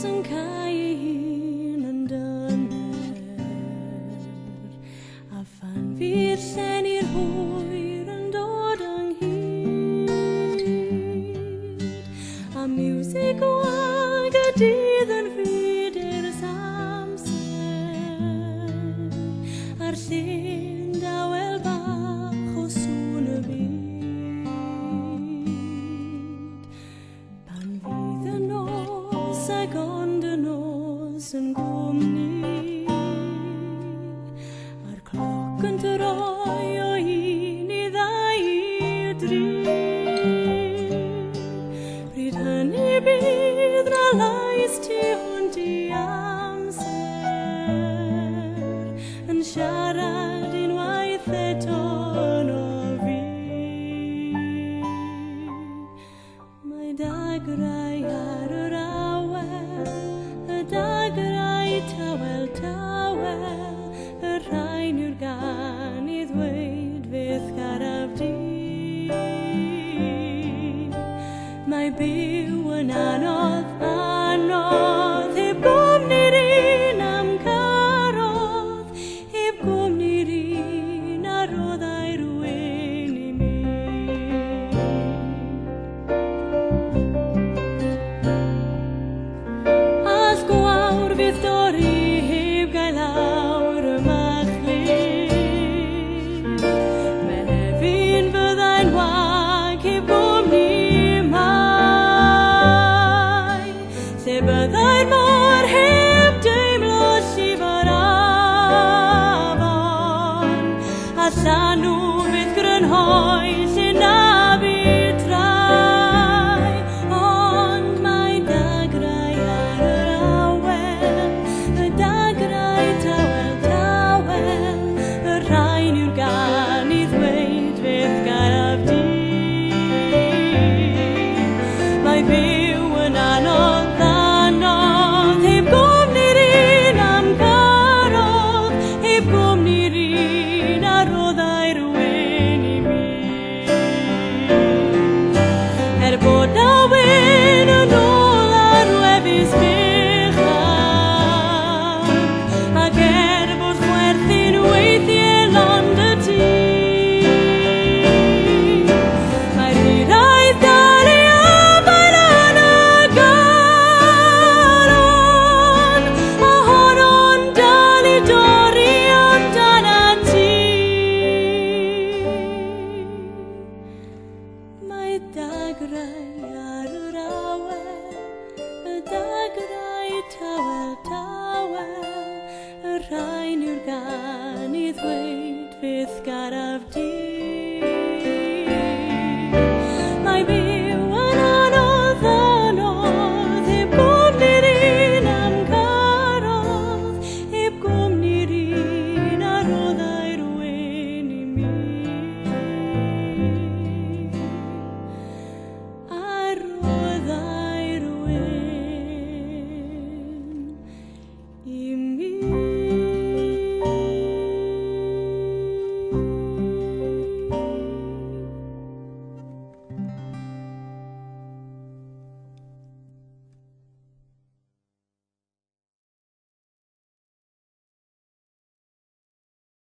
sy'n cael ei hun yn dyner, a phan fydd llen i'r hwyr yn dod ynghyd, a miwsig wag y dydd yn fyd i'r samser, a'r llun dawel bach o sŵn y byd. Pan fydd y nos ag ond y nos yn gwmni, a'r cloc yn troi o un i ddau i'r dri, pryd hynny bydd na lais tu hwnt i amser, yn siarad unwaith eto o fi. Mae dagrau ar yr awel, y dagrau tawel tawel, y rhain yw'r gan i ddweud beth garaf di. Mae byw yn anodd, anodd, heb gwmni'r un am carodd, heb gwmni'r un a roddai rywun i mi. All gwawr fydd dorri heb gael lawr y machlud, Mefin fyddai'n wag heb gwmni mai, lle byddai'r môr heb deimlo llifo'r afon, a llanw bydd grynhoi lle na bydd trai. Ond mae dagrau ar yr awel, y dagrau tawel tawel, y rhain yw'r gan i ddweud beth garaf di. Mae byw yn anodd, anodd, heb gwmni'r un am carodd, heb gwmni'r un a roddai rywun i mi. Bod na wyn yn ôl ar wefus fechan, ac bod chwerthin weithiau lond y tŷ, mae'r hiraudd dal i afael yn y galon, a honno'n dal i dorri amdana ti. Mae dagrau ar yr awel, y dagrau tawel tawel, y rhain yw'r gan i ddweud beth garaf